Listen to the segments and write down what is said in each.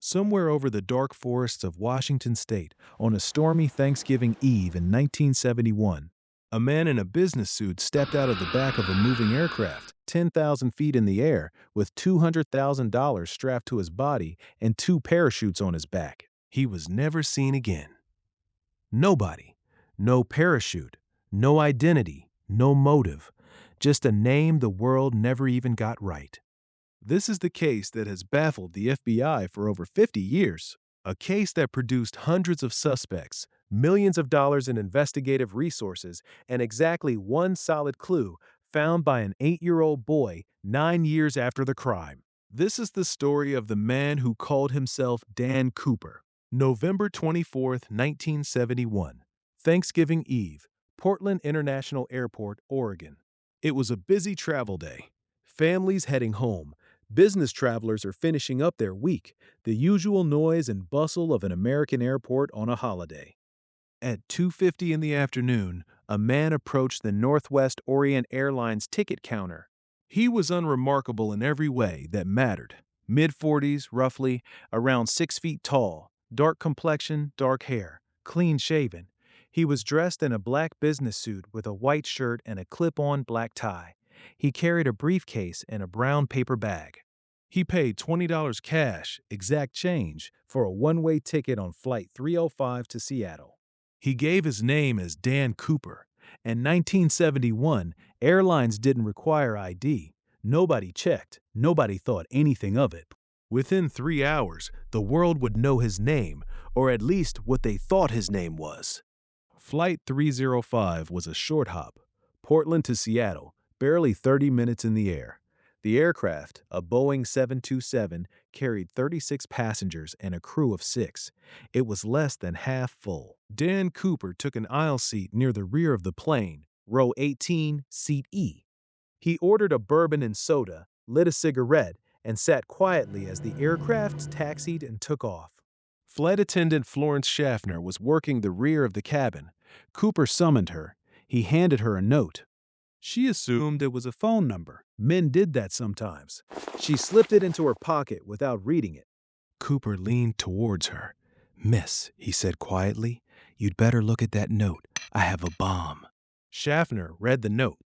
Somewhere over the dark forests of Washington state, on a stormy Thanksgiving Eve in 1971, a man in a business suit stepped out of the back of a moving aircraft, 10,000 feet in the air, with $200,000 strapped to his body and two parachutes on his back. He was never seen again. Nobody. No parachute. No identity. No motive. Just a name the world never even got right. This is the case that has baffled the FBI for over 50 years. A case that produced hundreds of suspects, millions of dollars in investigative resources, and exactly one solid clue found by an 8-year-old boy 9 years after the crime. This is the story of the man who called himself Dan Cooper. November 24th, 1971. Thanksgiving Eve, Portland International Airport, Oregon. It was a busy travel day. Families heading home. Business travelers are finishing up their week, the usual noise and bustle of an American airport on a holiday. At 2:50 in the afternoon, a man approached the Northwest Orient Airlines ticket counter. He was unremarkable in every way that mattered. Mid-40s, roughly, around 6 feet tall, dark complexion, dark hair, clean-shaven. He was dressed in a black business suit with a white shirt and a clip-on black tie. He carried a briefcase and a brown paper bag. He paid $20 cash, exact change, for a one-way ticket on Flight 305 to Seattle. He gave his name as Dan Cooper. In 1971, airlines didn't require ID. Nobody checked. Nobody thought anything of it. Within 3 hours, the world would know his name, or at least what they thought his name was. Flight 305 was a short hop, Portland to Seattle, barely 30 minutes in the air. The aircraft, a Boeing 727, carried 36 passengers and a crew of 6. It was less than half full. Dan Cooper took an aisle seat near the rear of the plane, row 18, seat E. He ordered a bourbon and soda, lit a cigarette, and sat quietly as the aircraft taxied and took off. Flight attendant Florence Schaffner was working the rear of the cabin. Cooper summoned her. He handed her a note. She assumed it was a phone number. Men did that sometimes. She slipped it into her pocket without reading it. Cooper leaned towards her. "Miss," he said quietly, "you'd better look at that note. I have a bomb." Schaffner read the note.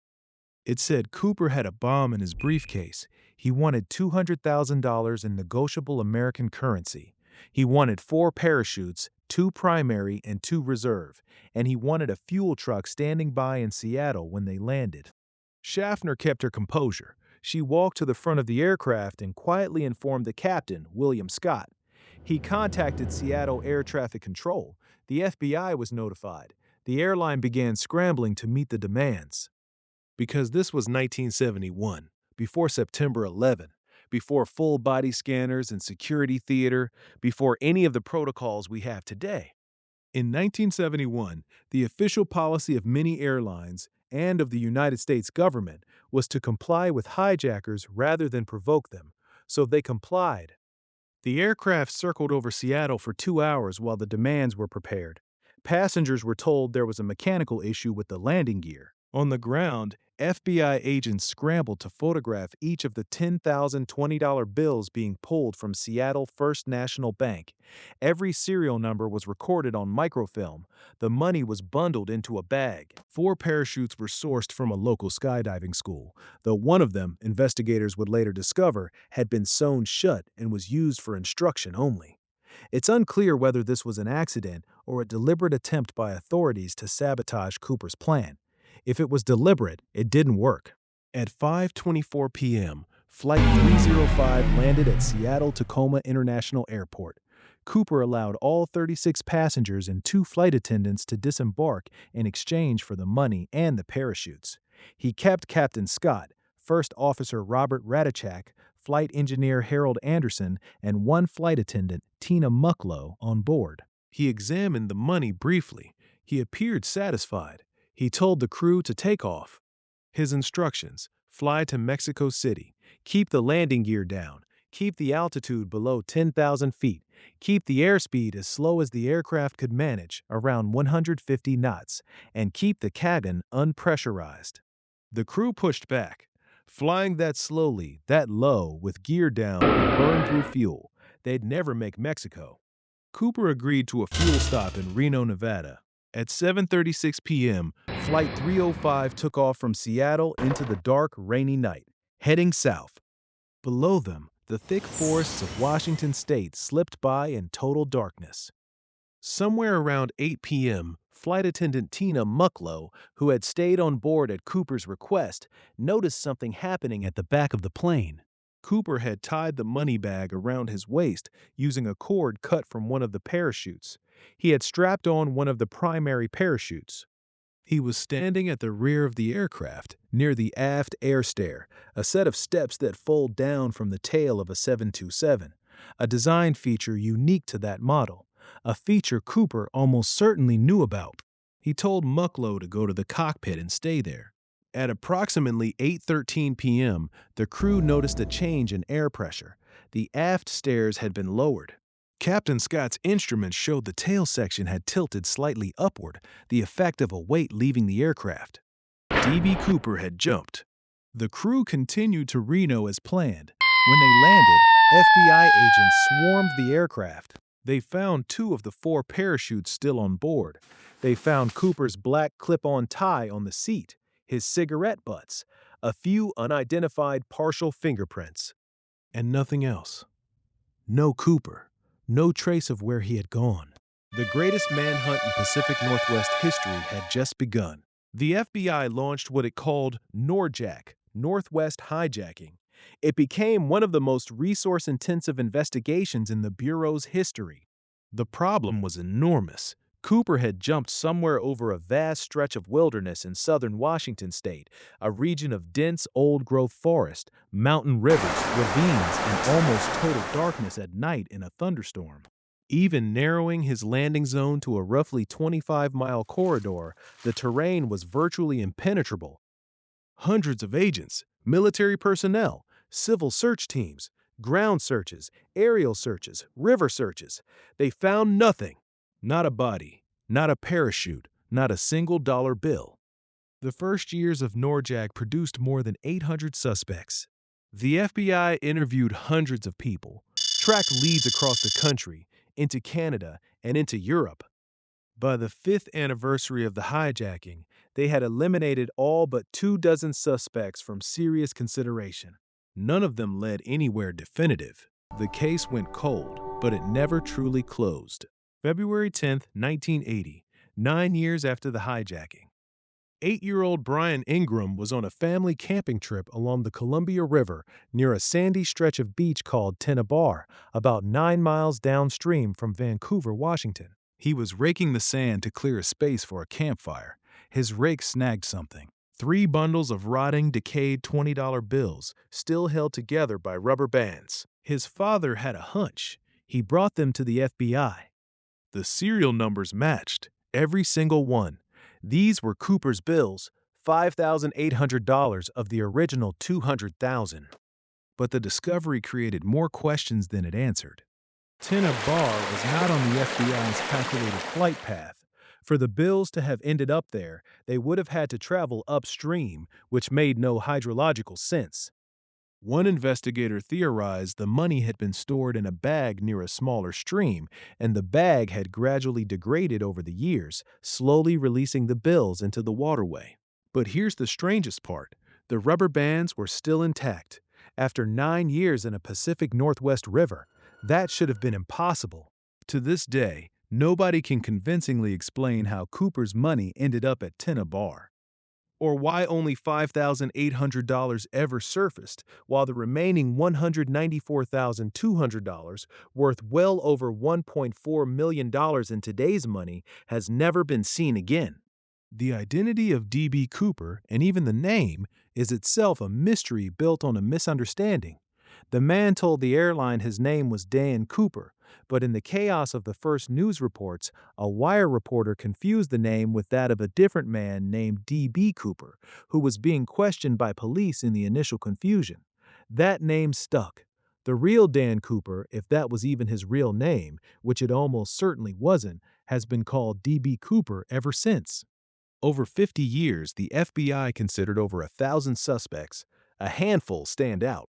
It said Cooper had a bomb in his briefcase. He wanted $200,000 in negotiable American currency. He wanted 4 parachutes, 2 primary and 2 reserve, and he wanted a fuel truck standing by in Seattle when they landed. Schaffner kept her composure. She walked to the front of the aircraft and quietly informed the captain, William Scott. He contacted Seattle Air Traffic Control. The FBI was notified. The airline began scrambling to meet the demands. Because this was 1971, before September 11, before full body scanners and security theater, before any of the protocols we have today. In 1971, the official policy of many airlines and of the United States government was to comply with hijackers rather than provoke them, so they complied. The aircraft circled over Seattle for 2 hours while the demands were prepared. Passengers were told there was a mechanical issue with the landing gear. On the ground, FBI agents scrambled to photograph each of the 10,000 $20 bills being pulled from Seattle First National Bank. Every serial number was recorded on microfilm. The money was bundled into a bag. 4 parachutes were sourced from a local skydiving school, though one of them, investigators would later discover, had been sewn shut and was used for instruction only. It's unclear whether this was an accident or a deliberate attempt by authorities to sabotage Cooper's plan. If it was deliberate, it didn't work. At 5:24 p.m., Flight 305 landed at Seattle-Tacoma International Airport. Cooper allowed all 36 passengers and 2 flight attendants to disembark in exchange for the money and the parachutes. He kept Captain Scott, First Officer Robert Radichak, Flight Engineer Harold Anderson, and 1 flight attendant, Tina Mucklow, on board. He examined the money briefly. He appeared satisfied. He told the crew to take off. His instructions: fly to Mexico City, keep the landing gear down, keep the altitude below 10,000 feet, keep the airspeed as slow as the aircraft could manage, around 150 knots, and keep the cabin unpressurized. The crew pushed back. Flying that slowly, that low, with gear down, would burn through fuel. they'd never make Mexico. Cooper agreed to a fuel stop in Reno, Nevada. At 7:36 p.m., Flight 305 took off from Seattle into the dark, rainy night, heading south. Below them, the thick forests of Washington state slipped by in total darkness. Somewhere around 8 p.m., flight attendant Tina Mucklow, who had stayed on board at Cooper's request, noticed something happening at the back of the plane. Cooper had tied the money bag around his waist using a cord cut from one of the parachutes. He had strapped on one of the primary parachutes. He was standing at the rear of the aircraft, near the aft air stair, a set of steps that fold down from the tail of a 727, a design feature unique to that model, a feature Cooper almost certainly knew about. He told Mucklow to go to the cockpit and stay there. At approximately 8:13 p.m., the crew noticed a change in air pressure. The aft stairs had been lowered. Captain Scott's instruments showed the tail section had tilted slightly upward, the effect of a weight leaving the aircraft. D.B. Cooper had jumped. The crew continued to Reno as planned. When they landed, FBI agents swarmed the aircraft. They found 2 of the 4 parachutes still on board. They found Cooper's black clip-on tie on the seat, his cigarette butts, a few unidentified partial fingerprints, and nothing else. No Cooper. No trace of where he had gone. The greatest manhunt in Pacific Northwest history had just begun. The FBI launched what it called NORJAC, Northwest Hijacking. It became one of the most resource-intensive investigations in the Bureau's history. The problem was enormous. Cooper had jumped somewhere over a vast stretch of wilderness in southern Washington state, a region of dense old-growth forest, mountain rivers, ravines, and almost total darkness at night in a thunderstorm. Even narrowing his landing zone to a roughly 25-mile corridor, the terrain was virtually impenetrable. Hundreds of agents, military personnel, civil search teams, ground searches, aerial searches, river searches. They found nothing. Not a body, not a parachute, not a single dollar bill. The first years of NORJAC produced more than 800 suspects. The FBI interviewed hundreds of people, tracked leads across the country, into Canada, and into Europe. By the 5th anniversary of the hijacking, they had eliminated all but 24 suspects from serious consideration. None of them led anywhere definitive. The case went cold, but it never truly closed. February 10, 1980, 9 years after the hijacking. 8-year-old Brian Ingram was on a family camping trip along the Columbia River near a sandy stretch of beach called Tennabar, about 9 miles downstream from Vancouver, Washington. He was raking the sand to clear a space for a campfire. His rake snagged something. 3 bundles of rotting, decayed $20 bills, still held together by rubber bands. His father had a hunch. He brought them to the FBI. The serial numbers matched, every single one. These were Cooper's bills, $5,800 of the original $200,000. But the discovery created more questions than it answered. Tennabar was not on the FBI's calculated flight path. For the bills to have ended up there, they would have had to travel upstream, which made no hydrological sense. One investigator theorized the money had been stored in a bag near a smaller stream, and the bag had gradually degraded over the years, slowly releasing the bills into the waterway. But here's the strangest part. The rubber bands were still intact. After 9 years in a Pacific Northwest river, that should have been impossible. To this day, nobody can convincingly explain how Cooper's money ended up at Tennabar, or why only $5,800 ever surfaced, while the remaining $194,200, worth well over $1.4 million in today's money, has never been seen again. The identity of D.B. Cooper, and even the name, is itself a mystery built on a misunderstanding. The man told the airline his name was Dan Cooper, but in the chaos of the first news reports, a wire reporter confused the name with that of a different man named D.B. Cooper, who was being questioned by police in the initial confusion. That name stuck. The real Dan Cooper, if that was even his real name, which it almost certainly wasn't, has been called D.B. Cooper ever since. Over 50 years, the FBI considered over 1,000 suspects. A handful stand out.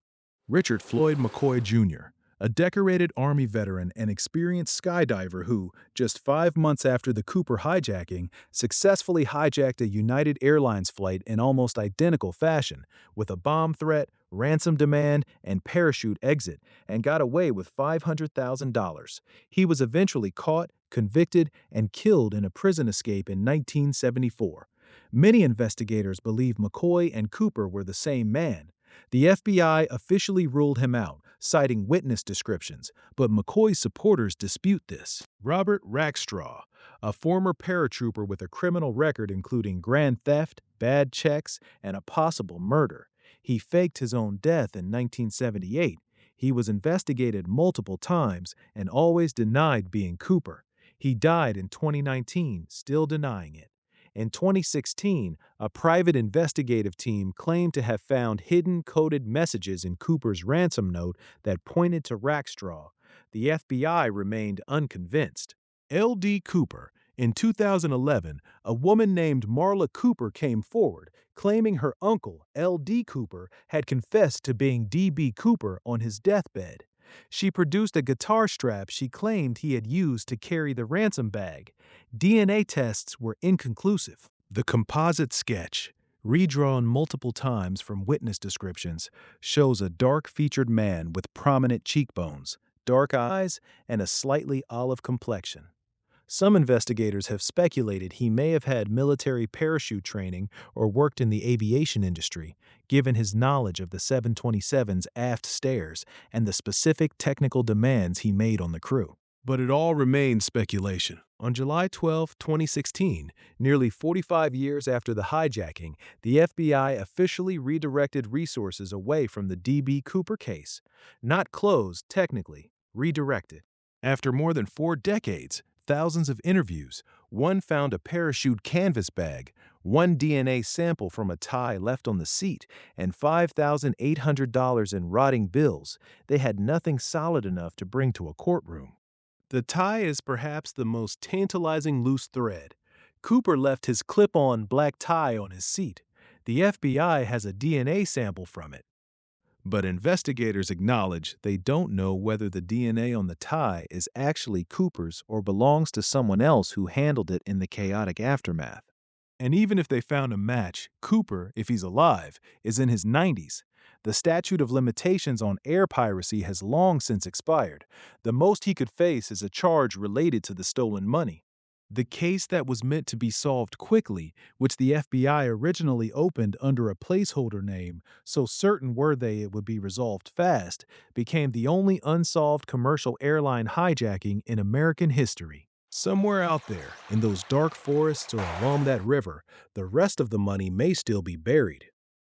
Richard Floyd McCoy Jr., a decorated Army veteran and experienced skydiver who, just 5 months after the Cooper hijacking, successfully hijacked a United Airlines flight in almost identical fashion, with a bomb threat, ransom demand, and parachute exit, and got away with $500,000. He was eventually caught, convicted, and killed in a prison escape in 1974. Many investigators believe McCoy and Cooper were the same man. The FBI officially ruled him out, citing witness descriptions, but McCoy's supporters dispute this. Robert Rackstraw, a former paratrooper with a criminal record including grand theft, bad checks, and a possible murder. He faked his own death in 1978. He was investigated multiple times and always denied being Cooper. He died in 2019, still denying it. In 2016, a private investigative team claimed to have found hidden coded messages in Cooper's ransom note that pointed to Rackstraw. The FBI remained unconvinced. L.D. Cooper. In 2011, a woman named Marla Cooper came forward, claiming her uncle, L.D. Cooper, had confessed to being D.B. Cooper on his deathbed. She produced a guitar strap she claimed he had used to carry the ransom bag. DNA tests were inconclusive. The composite sketch, redrawn multiple times from witness descriptions, shows a dark-featured man with prominent cheekbones, dark eyes, and a slightly olive complexion. Some investigators have speculated he may have had military parachute training or worked in the aviation industry, given his knowledge of the 727's aft stairs and the specific technical demands he made on the crew. But it all remains speculation. On July 12, 2016, nearly 45 years after the hijacking, the FBI officially redirected resources away from the D.B. Cooper case. Not closed, technically, redirected. After more than 4 decades, thousands of interviews, one found a parachute canvas bag, one DNA sample from a tie left on the seat, and $5,800 in rotting bills, they had nothing solid enough to bring to a courtroom. The tie is perhaps the most tantalizing loose thread. Cooper left his clip-on black tie on his seat. The FBI has a DNA sample from it. But investigators acknowledge they don't know whether the DNA on the tie is actually Cooper's or belongs to someone else who handled it in the chaotic aftermath. And even if they found a match, Cooper, if he's alive, is in his 90s. The statute of limitations on air piracy has long since expired. The most he could face is a charge related to the stolen money. The case that was meant to be solved quickly, which the FBI originally opened under a placeholder name, so certain were they it would be resolved fast, became the only unsolved commercial airline hijacking in American history. Somewhere out there, in those dark forests or along that river, the rest of the money may still be buried.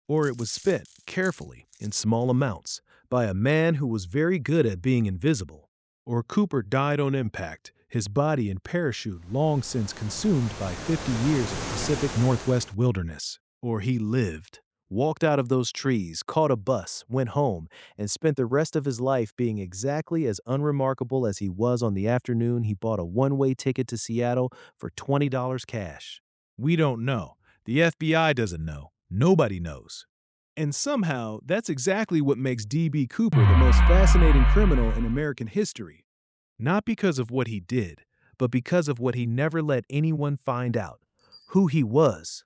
Or it was spent, carefully, in small amounts, by a man who was very good at being invisible. Or Cooper died on impact, his body and parachute long since consumed by 50 years of Pacific Northwest wilderness. Or he lived, walked out of those trees, caught a bus, went home, and spent the rest of his life being exactly as unremarkable as he was on the afternoon he bought a one-way ticket to Seattle for $20 cash. We don't know. The FBI doesn't know. Nobody knows. And somehow, that's exactly what makes D.B. Cooper the most fascinating criminal in American history. Not because of what he did, but because of what he never let anyone find out, who he was.